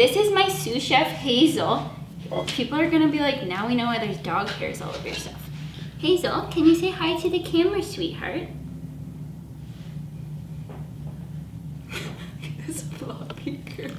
this is my sous chef, Hazel. People are gonna be like, now we know why there's dog hairs all over your stuff. Hazel, can you say hi to the camera, sweetheart? This floppy girl.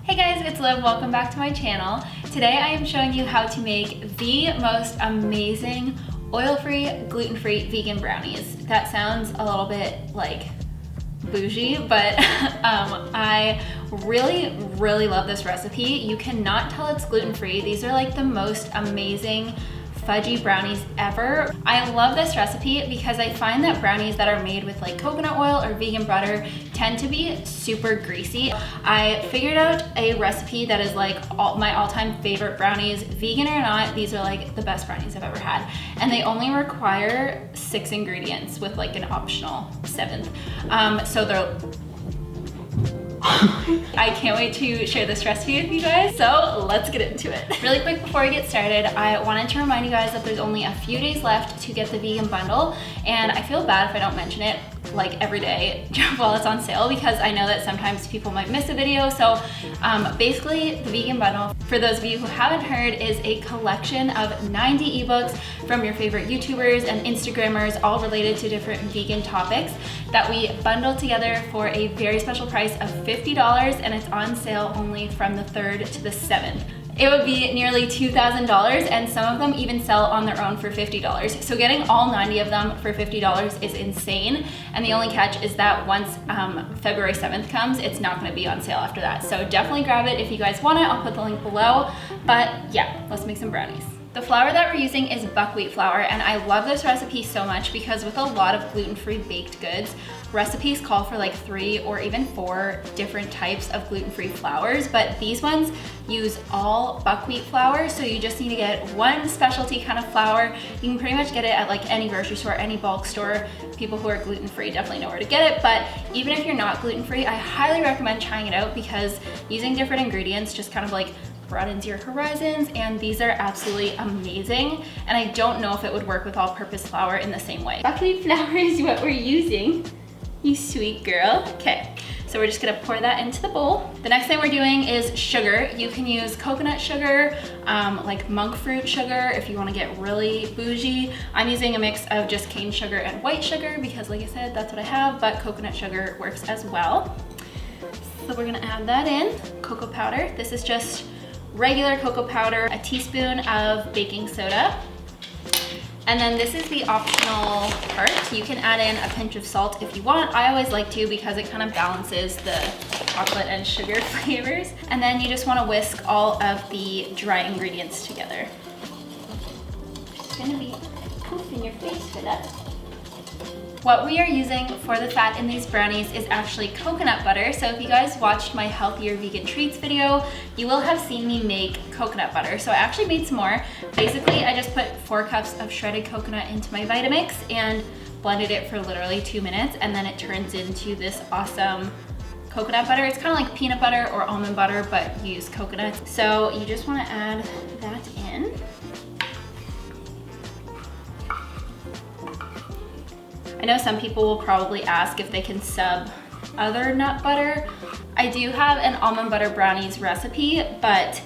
Hey guys, it's Liv. Welcome back to my channel. Today I am showing you how to make the most amazing oil-free, gluten-free vegan brownies. That sounds a little bit like bougie, but I really love this recipe. You cannot tell it's gluten-free. These are like the most amazing fudgy brownies ever. I love this recipe because I find that brownies that are made with like coconut oil or vegan butter tend to be super greasy. I figured out a recipe that is like my all-time favorite brownies. Vegan or not, these are like the best brownies I've ever had. And they only require 6 ingredients with like an optional 7th. So they're I can't wait to share this recipe with you guys, so let's get into it. Really quick before we get started, I wanted to remind you guys that there's only a few days left to get the vegan bundle, and I feel bad if I don't mention it like every day while it's on sale, because I know that sometimes people might miss a video. So basically the vegan bundle, for those of you who haven't heard, is a collection of 90 ebooks from your favorite YouTubers and Instagrammers, all related to different vegan topics, that we bundle together for a very special price of $50, and it's on sale only from the 3rd to the 7th. It would be nearly $2,000, and some of them even sell on their own for $50. So getting all 90 of them for $50 is insane. And the only catch is that once February 7th comes, it's not gonna be on sale after that. So definitely grab it if you guys want it. I'll put the link below. But yeah, let's make some brownies. The flour that we're using is buckwheat flour, and I love this recipe so much because with a lot of gluten-free baked goods, recipes call for like 3 or even 4 different types of gluten-free flours, but these ones use all buckwheat flour, so you just need to get one specialty kind of flour. You can pretty much get it at like any grocery store, any bulk store. People who are gluten-free definitely know where to get it, but even if you're not gluten-free, I highly recommend trying it out because using different ingredients just kind of like broadens your horizons, and these are absolutely amazing. And I don't know if it would work with all-purpose flour in the same way. Buckwheat flour is what we're using. You sweet girl. Okay, so we're just gonna pour that into the bowl. The next thing we're doing is sugar. You can use coconut sugar, like monk fruit sugar if you wanna get really bougie. I'm using a mix of just cane sugar and white sugar because like I said, that's what I have, but coconut sugar works as well. So we're gonna add that in. Cocoa powder. This is just regular cocoa powder, a teaspoon of baking soda. And then this is the optional part. You can add in a pinch of salt if you want. I always like to because it kind of balances the chocolate and sugar flavors. And then you just want to whisk all of the dry ingredients together. It's gonna be poof in your face for that. What we are using for the fat in these brownies is actually coconut butter. So if you guys watched my healthier vegan treats video, you will have seen me make coconut butter. So I actually made some more. Basically, I just put 4 cups of shredded coconut into my Vitamix and blended it for literally 2 minutes, and then it turns into this awesome coconut butter. It's kind of like peanut butter or almond butter, but you use coconut. So you just want to add that in. I know some people will probably ask if they can sub other nut butter. I do have an almond butter brownies recipe, but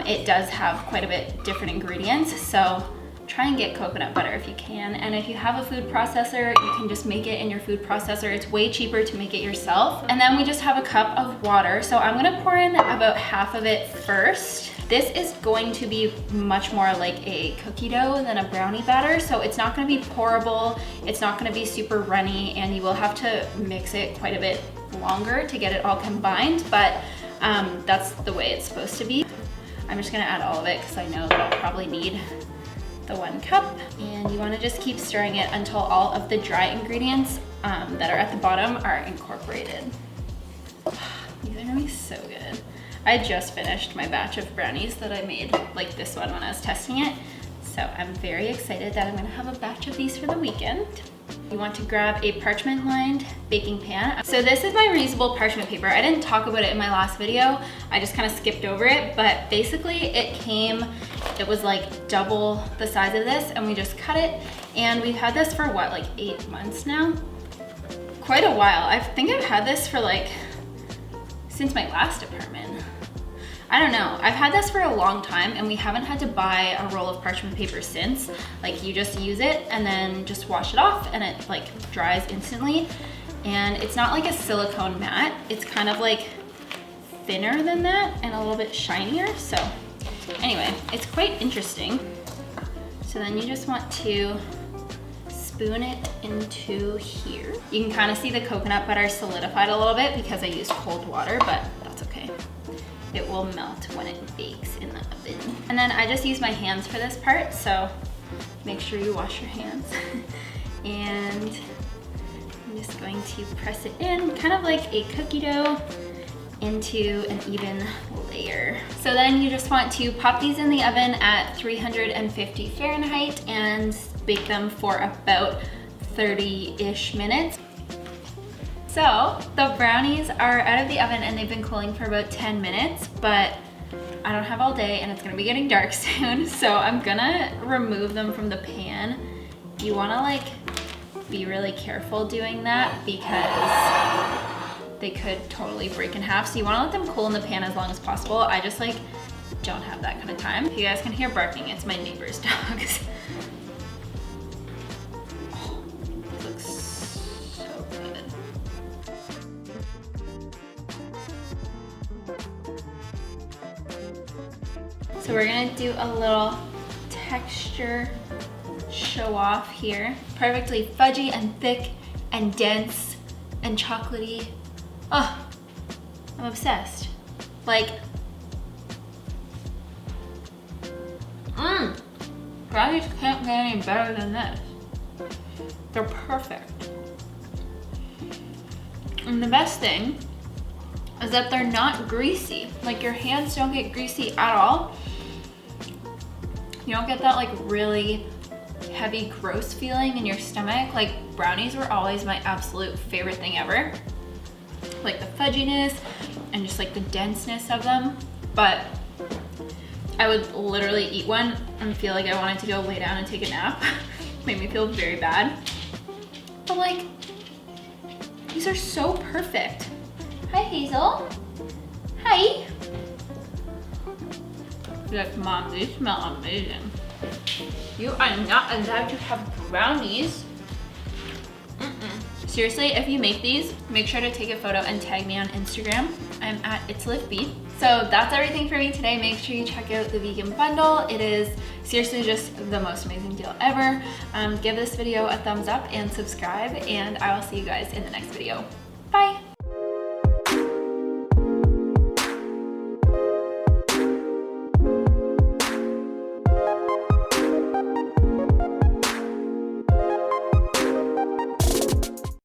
it does have quite a bit different ingredients. So try and get coconut butter if you can. And if you have a food processor, you can just make it in your food processor. It's way cheaper to make it yourself. And then we just have a cup of water. So I'm gonna pour in about half of it first. This is going to be much more like a cookie dough than a brownie batter, so it's not gonna be pourable, it's not gonna be super runny, and you will have to mix it quite a bit longer to get it all combined, but that's the way it's supposed to be. I'm just gonna add all of it because I know that I'll probably need the 1 cup, and you wanna just keep stirring it until all of the dry ingredients that are at the bottom are incorporated. These are gonna be so good. I just finished my batch of brownies that I made, like this one when I was testing it. So I'm very excited that I'm gonna have a batch of these for the weekend. You want to grab a parchment-lined baking pan. So this is my reusable parchment paper. I didn't talk about it in my last video. I just kind of skipped over it, but basically it was like double the size of this, and we just cut it And we've had this for what, like 8 months now? Quite a while. I think I've had this for like, since my last apartment. I don't know. I've had this for a long time and we haven't had to buy a roll of parchment paper since. Like you just use it and then just wash it off and it like dries instantly. And it's not like a silicone mat. It's kind of like thinner than that and a little bit shinier. So anyway, it's quite interesting. So then you just want to spoon it into here. You can kind of see the coconut butter solidified a little bit because I used cold water, but that's okay. It will melt when it bakes in the oven. And then I just use my hands for this part, so make sure you wash your hands. And I'm just going to press it in, kind of like a cookie dough, into an even layer. So then you just want to pop these in the oven at 350 Fahrenheit and bake them for about 30-ish minutes. So the brownies are out of the oven and they've been cooling for about 10 minutes, but I don't have all day and it's gonna be getting dark soon. So I'm gonna remove them from the pan. You wanna like be really careful doing that because they could totally break in half. So you wanna let them cool in the pan as long as possible. I just like don't have that kind of time. If you guys can hear barking, it's my neighbor's dogs. Oh, it looks so good. So we're gonna do a little texture show off here. Perfectly fudgy and thick and dense and chocolatey. Oh, I'm obsessed. Like, brownies can't get any better than this. They're perfect. And the best thing is that they're not greasy. Like your hands don't get greasy at all. You don't get that like really heavy, gross feeling in your stomach. Like brownies were always my absolute favorite thing ever. Like the fudginess and just like the denseness of them. But I would literally eat one and feel like I wanted to go lay down and take a nap. Made me feel very bad. But like, these are so perfect. Hi, Hazel. Hi. You're like, Mom, these smell amazing. You are not allowed to have brownies. Seriously, if you make these, make sure to take a photo and tag me on Instagram. I'm at itslivb. So that's everything for me today. Make sure you check out the vegan bundle. It is seriously just the most amazing deal ever. Give this video a thumbs up and subscribe, and I will see you guys in the next video. Bye.